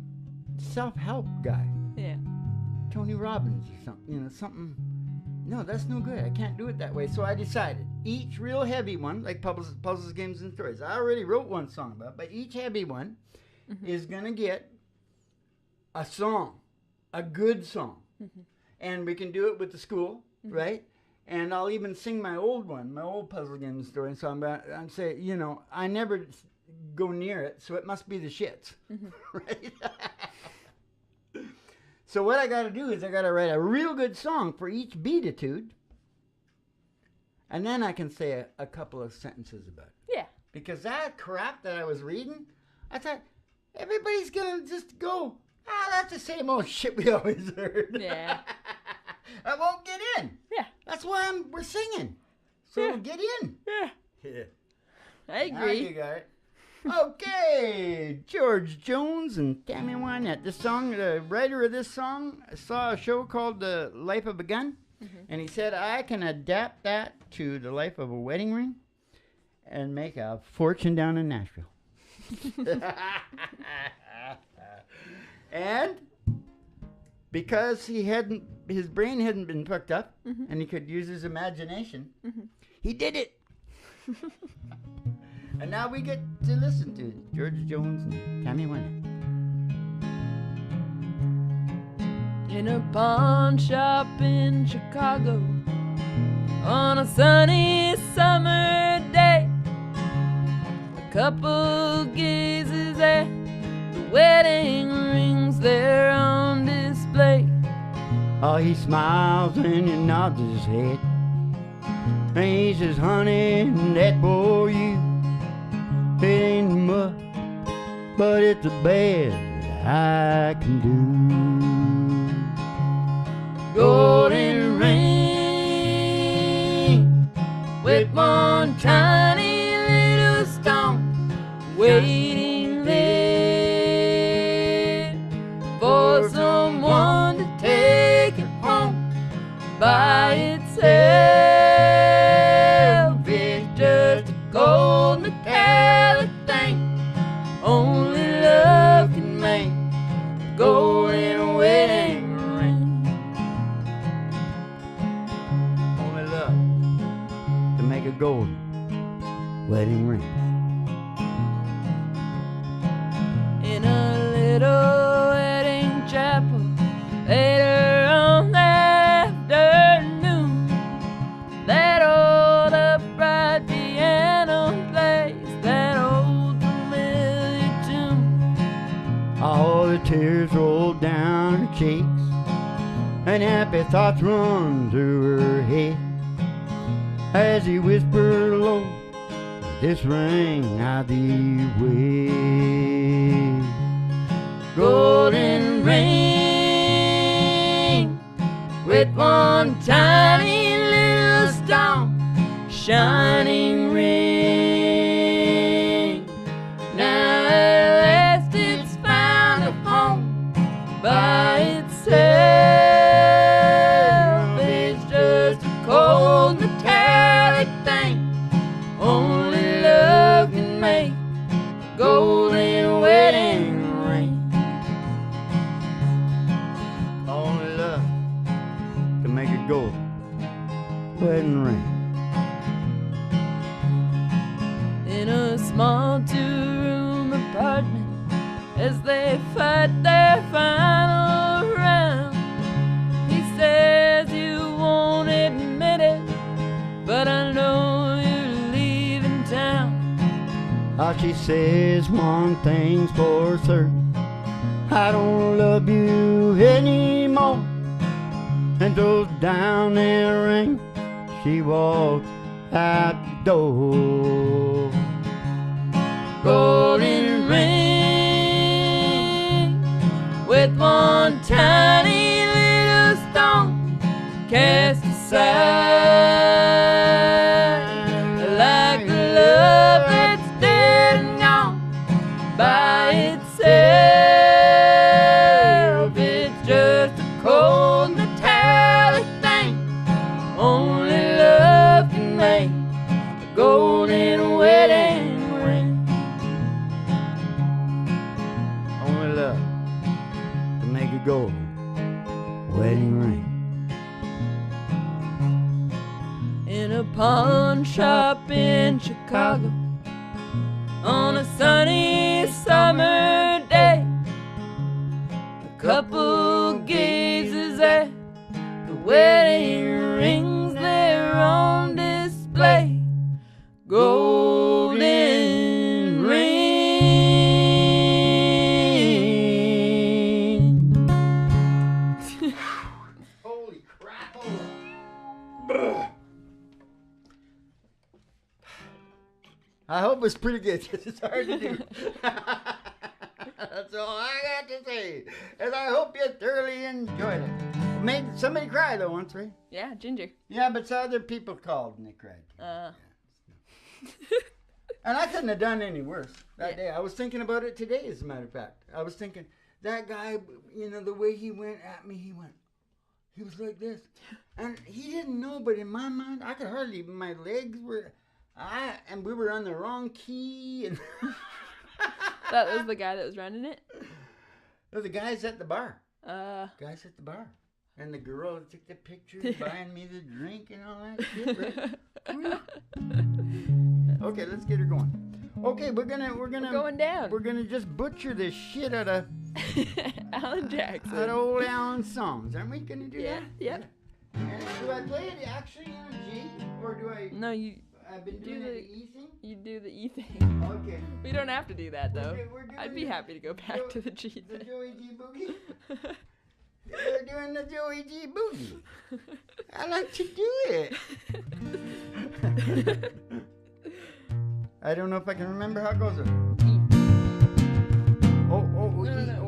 self-help guy. Yeah. Tony Robbins or something, something. No, that's no good. I can't do it that way. So I decided each real heavy one, like puzzles, games, and stories. I already wrote one song about it, but each heavy one is going to get a song, a good song. And we can do it with the school, right? And I'll even sing my old one, my old puzzle game and story song. I'm saying, I never go near it, so it must be the shits, right? So what I got to do is I got to write a real good song for each beatitude, and then I can say a couple of sentences about it. Yeah. Because that crap that I was reading, I thought everybody's gonna just go, that's the same old shit we always heard. Yeah. I won't get in. Yeah. That's why we're singing. So Yeah. get in. Yeah. Yeah. I Now agree. you got it. Okay, George Jones and Tammy Wynette. This song, the writer of this song, saw a show called The Life of a Gun, and he said, I can adapt that to the life of a wedding ring and make a fortune down in Nashville. And because his brain hadn't been fucked up, and he could use his imagination, he did it. And now we get to listen to George Jones and Tammy Wynette. In a pawn shop in Chicago on a sunny summer day, a couple gazes at the wedding rings there on display. Oh, he smiles and he nods his head, and he says, honey, that boy you, it ain't much, but it's the best I can do. Golden ring with one tiny little stone waiting there for someone to take it home by itself. It's just a gold metallic thing only love can make, a golden wedding ring. Only love can make a golden wedding ring. In a little wedding chapel later on that afternoon, that old upright piano plays that old familiar tune. All the tears roll down her cheeks, and happy thoughts run through her head as he whispered low, this ring I thee wed. Golden ring with one tiny little stone, shining ring. Now at last it's found a home by itself. It's just a cold metallic thing only love can make, a golden wedding ring. Only love can make a golden wedding ring. In a small two-room apartment as they fight their final round, he says you won't admit it, but I know you're leaving town. Ah, she says one thing's for certain, I don't love you anymore, and throws down that ring. She walks out the door. Golden ring with one tiny little stone cast aside, like the a pawn shop in Chicago on a sunny summer day. A couple gazes at the wedding rings there on display. Golden ring. Holy crap. I hope it's pretty good. It's hard to do. That's all I got to say. And I hope you thoroughly enjoyed it. Made somebody cry though once, right? Yeah, Ginger. Yeah, but some other people called and they cried. And I couldn't have done any worse that day. I was thinking about it today, as a matter of fact. I was thinking, that guy, you know, the way he went at me, he was like this. And he didn't know, but in my mind, I could hardly, my legs were, and we were on the wrong key. And That was the guy that was running it? The guys at the bar. Guys at the bar. And the girl that took the picture, buying me the drink and all that shit, right? Okay, let's get her going. Okay, we're going down. We're gonna just butcher the shit out of Alan Jackson. out of old Alan's songs. Aren't we gonna do that? Yep. And do I play it actually in a G, or do I? No, I've been doing the E thing. You do the E thing. Okay. We don't have to do that though. We're doing I'd be happy to go back to the G The thing. Joey G boogie. We're doing the Joey G boogie. I like to do it. I don't know if I can remember how it goes. E. Oh, No. oh, yeah.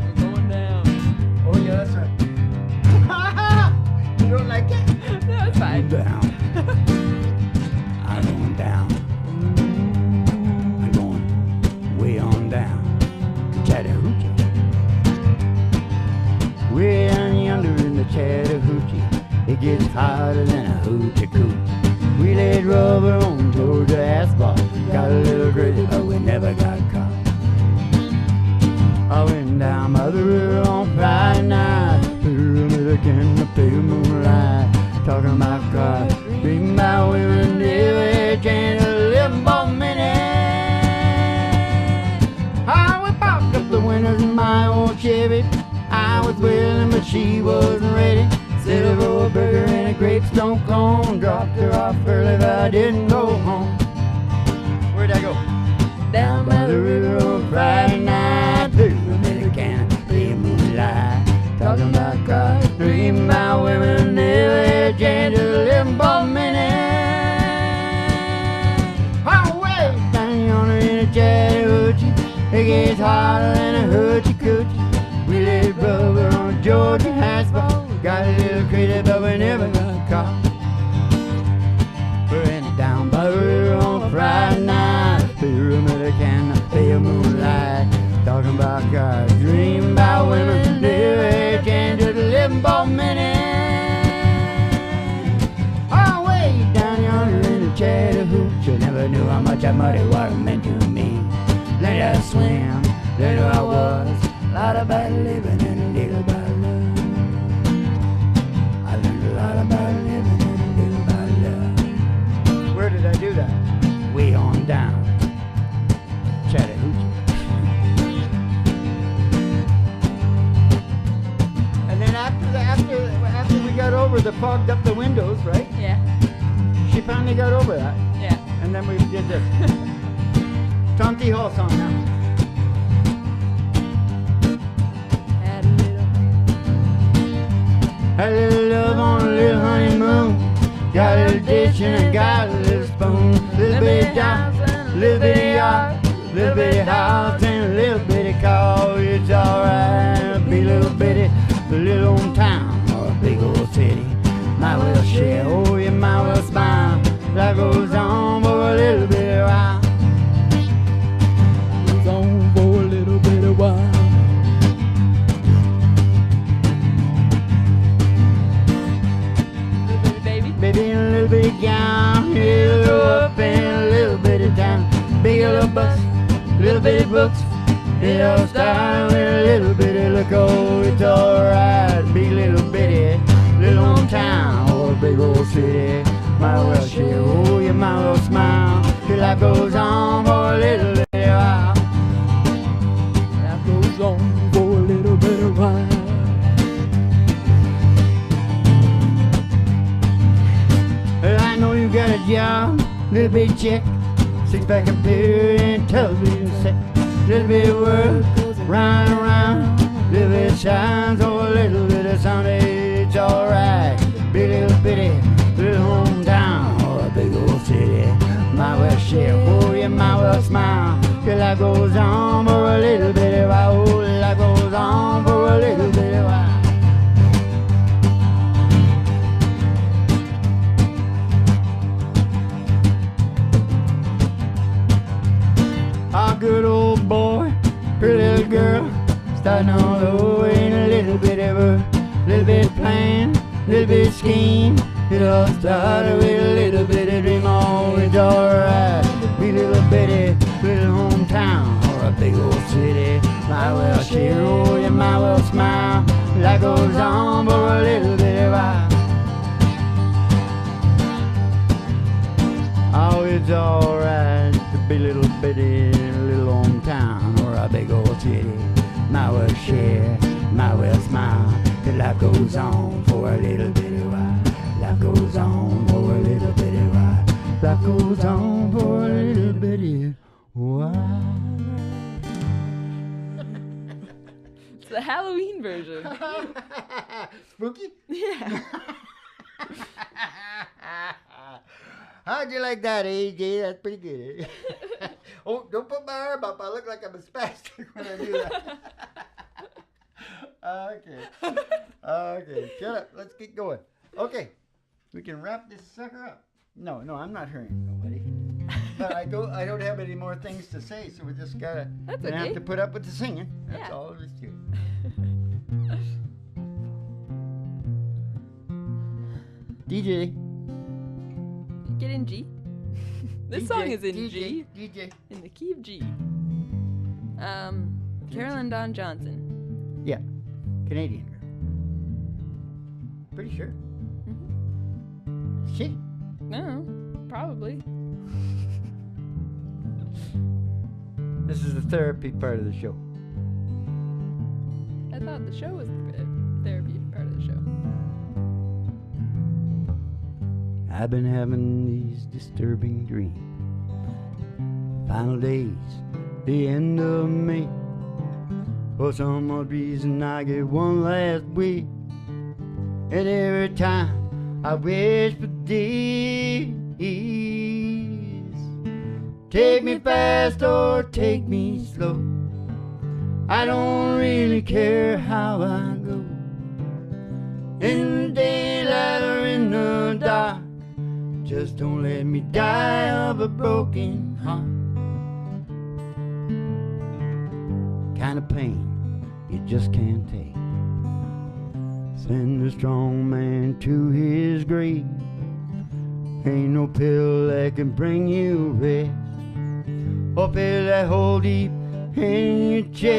We're going down. Oh, yeah, that's right. You don't like it? No, it's fine. Down. I'm going down. I'm going way on down to Chattahoochee. Way down yonder in the Chattahoochee, it gets hotter than a hoochie coochie. We laid rubber on Georgia asphalt, got a little crazy, but we never got caught. I went down by the river on Friday night, pyramid in the pale moonlight, talking about cars, dreaming about women, every chance to live for a minute. I we popped up the windows in my old Chevy. I was willing, but she wasn't ready. Said a roll burger and a gravestone cone. Dropped her off early, but I didn't go home. Where'd I go? Down by the river on Friday night, through the American, the moonlight, talking about cars, dreaming about women, never chance to live for a minute. Highway down yonder in a Chattahoochee, it gets hotter than a hoochie coochie. We laid rubber on Georgia asphalt, got a little crazy, but we never got caught. We're in down by the river on Friday night, pyramid can pale moonlight, talking about cars, dreaming about women, never chance to live for a minute. Oh, way down yonder in the Chattahoochee, never knew how much that muddy water meant to me. Later I swam, later I was. A lot about living and a little about love. I learned a lot about living and a little about love. Where did I do that? Way on down, Chattahoochee. And then after we got over the fogged up the windows, right? Yeah. She finally got over that. Yeah. And then we did this. Tom T. Hall song now. Had a little love on a little honeymoon. Got a little dish and I got a little spoon. Little bitty house, little bitty yard, little bitty house and a little bitty car. It's alright, be a little bitty, a little old town or a big old city. Might well share, oh you might well smile. Life goes on for a little bit of while. Goes on for a little bit of while. Baby in a little bitty gown, little up in a little bitty town. Big little bus, little bitty books, little style with a little bitty look. Oh, it's alright, big little bitty, little old town or a big old city. Might as well share. Oh, you might as well smile till life goes on for a little bit while. Life goes on for a little bit of while. Well, I know you got a job, little bit of check, 6-pack of beer and television set, little bit of work, round and round, little bit of shines, or a little bit of Sunday, it's alright. Big little bitty, little hometown, or a big old city. Might well share, oh you might well smile, till life goes on for a little bit of while. Oh, life goes on for a little bit of while. Our good old boy, pretty little girl, starting all over in a little bit of a little bit of plan, little bit of scheme. It all started with a little bit of dream. Oh, it's alright. Be little bitty, little hometown, or a big old city. Might well share, oh, you might well smile. Life goes on for a little bit of while. Oh, it's alright to be little bitty, little hometown, or a big old city. Might well share, might well smile, till life goes on for a little bit of while. Life goes on for a little bit of while. Life goes on for a little bit of while. It's the Halloween version. Spooky? Yeah. How'd you like that, AJ? That's pretty good. Oh, don't put my arm up. I look like I'm a spastic when I do that. Okay. Okay, shut up. Let's get going. Okay, we can wrap this sucker up. No, I'm not hurrying nobody. But I don't have any more things to say, so we just gonna have to put up with the singing. That's all it is to it. DJ. Get in G. This DJ, song is in DJ, G. DJ. In the key of G. Carolyn Dawn Johnson. Yeah, Canadian girl. Pretty sure. Mm-hmm. Is she? No, probably. This is the therapy part of the show. I thought the show was the therapy part of the show. I've been having these disturbing dreams. Final days, the end of May. For some odd reason I get one last week. And every time I wish for days. Take me fast or take me slow. I don't really care how I go. In the daylight or in the dark. Just don't let me die of a broken heart. Kind of pain you just can't take. Send a strong man to his grave. Ain't no pill that can bring you rest, or pill that hold deep in your chest.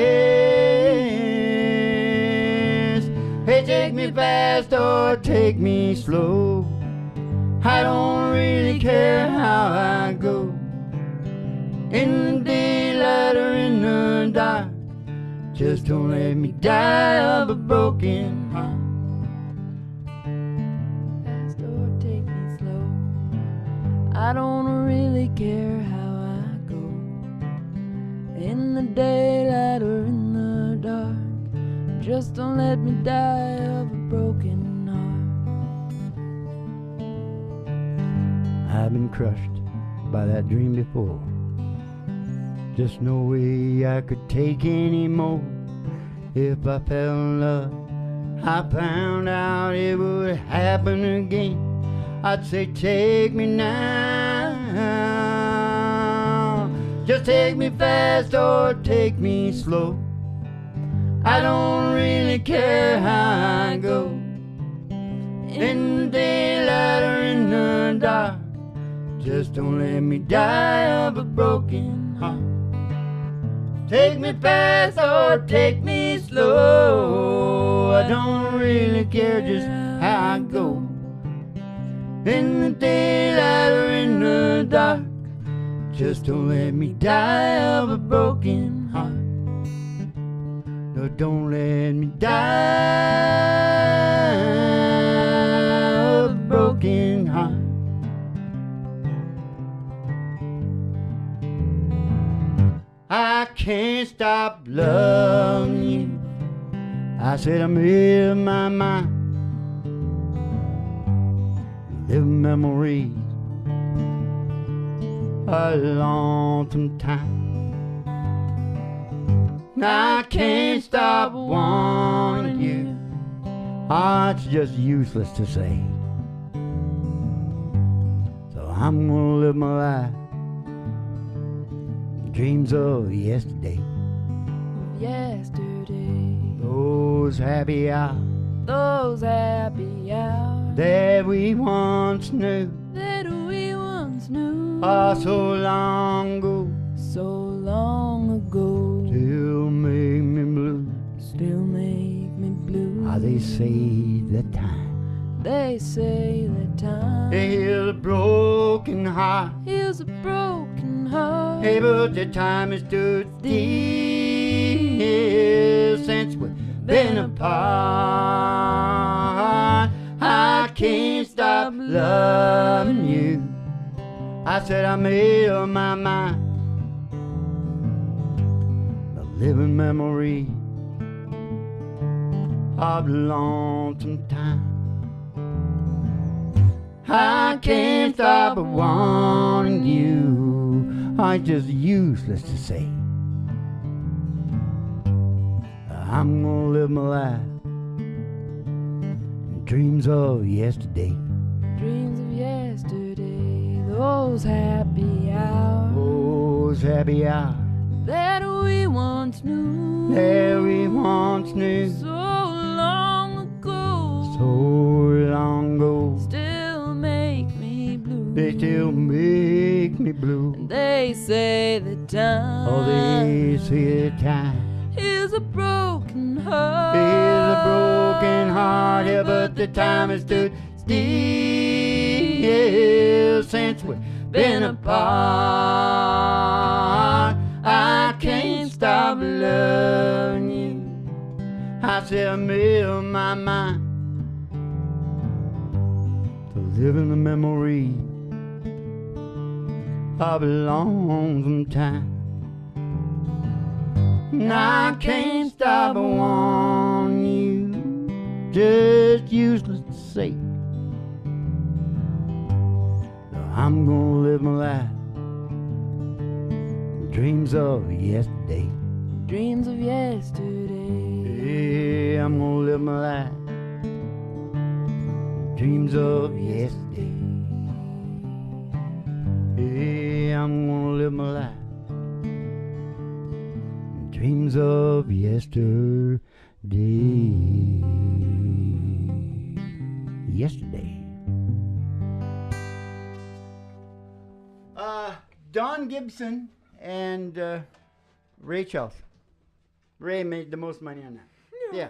Hey, take me fast or take me slow. I don't really care how I go. In the daylight or in the dark. Just don't let me die of a broken heart. Fast or take me slow. I don't really care how I go. In the daylight or in the dark. Just don't let me die of a broken heart. I've been crushed by that dream before. Just no way I could take any more. If I fell in love, I found out it would happen again. I'd say take me now. Just take me fast or take me slow. I don't really care how I go. In the daylight or in the dark. Just don't let me die of a broken heart. Take me fast or take me slow. I don't really care just how I go. in the daylight or in the dark. Just don't let me die of a broken heart. No, don't let me die of a broken heart. I can't stop loving you. I said I'm in my mind, living memories a lonesome time. I can't stop wanting you. Oh, it's just useless to say. So I'm gonna live my life, dreams of yesterday. Yesterday, Those happy hours those happy hours that we once knew. that we once knew. Oh, so long ago. So long ago. Still make me blue. Still make me blue. Ah, they say the time They say that time heals a broken heart. heals a broken heart. Hey, but the time is stood still since we've been apart. I can't stop loving you. I said I made up my mind. The living memory of lonesome time. I can't stop wanting you. It's just useless to say. I'm gonna live my life in dreams of yesterday. Dreams of yesterday, those happy hours Those happy hours that we once knew. that we once knew. So long ago. So long ago. Still make me blue. They still make me blue. And they say that time Oh, they say the time is a broken heart. is a broken heart. Yeah, but the time has stood still since we've been apart. I can't stop loving you. I said I made up my mind to live in the memory of a lonesome time. And I can't stop wanting you. Just useless to say. So I'm gonna live my life in dreams of yesterday. Dreams of yesterday. Yeah, I'm gonna live my life in dreams of yesterday. Yeah, I'm gonna live my life in dreams of yesterday. Yesterday. Don Gibson and Ray Charles. Ray made the most money on that. Yeah.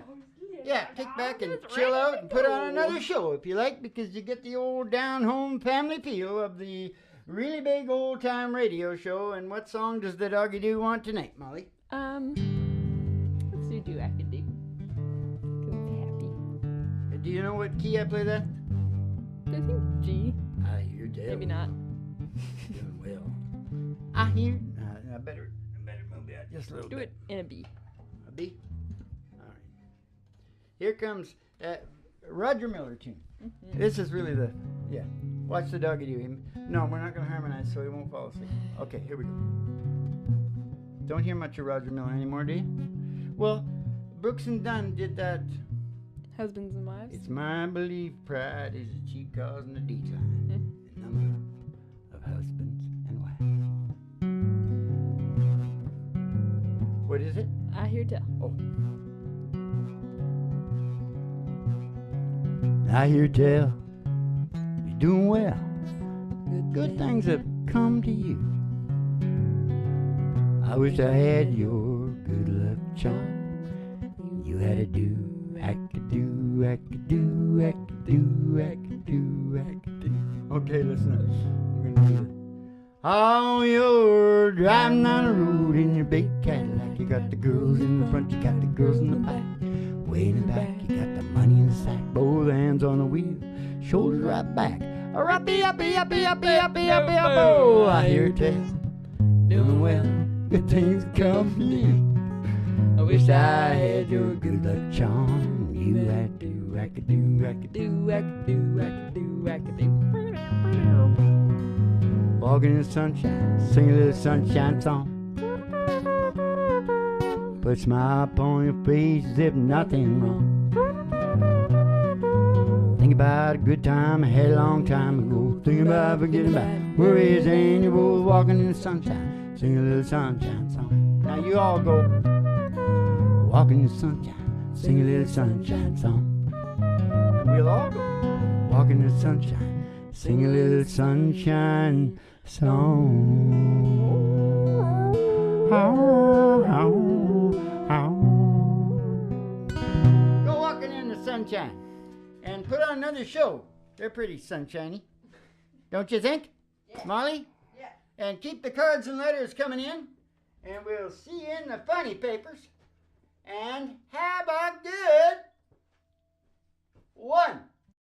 Yeah, kick back and chill out and put on another show if you like, because you get the old down-home family feel of the really big old-time radio show. And what song does the doggy do want tonight, Molly? Let's do I Can Do. 'Cause it's happy. Do you know what key I play that? I think G. I hear tell. Maybe not. Doing well. I hear. I better move that just a little Do bit. it in a B. A B? All right. Here comes Roger Miller tune. Mm-hmm. This is really the, yeah. Watch the doggy do him. No, we're not going to harmonize so he won't fall asleep. Okay, here we go. Don't hear much of Roger Miller anymore, do you? Well, Brooks and Dunn did that. Husbands and wives. It's my belief pride is the chief cause in the decline in number of husbands and wives. What is it? I hear tell. Oh. I hear tell you're doing well. Good things have come to you. I wish I had your good luck charm. You had a do, I could do, I could do, I could do, I could do, I could do. Okay, listen. I'm gonna do this. Oh, you're driving down the road in your big Cadillac. You got the girls in the front, you got the girls in the back. Way in the back, you got the money in the sack. Both hands on the wheel, shoulders right back. Uppy, uppy, uppy, uppy, uppy, uppy, up. Oh, I hear it tell. Doing well, good things come to you. I wish I had your good luck charm. You had to, I could do, I could do, I could do, I could do, I could do. Walking in the sunshine, sing a little sunshine song. Put a smile upon your face as if nothing wrong. Think about a good time I had a long time ago. Thinking about forgetting about worries and you're both walking in the sunshine. Sing a little sunshine song. Now you all go. Walking in the sunshine, sing a little sunshine song. And we'll all go. Walking in the sunshine, sing a little sunshine song. Go walking in the sunshine and put on another show. They're pretty sunshiny, don't you think, yeah. Molly? Yeah. And keep the cards and letters coming in, and we'll see you in the funny papers. And have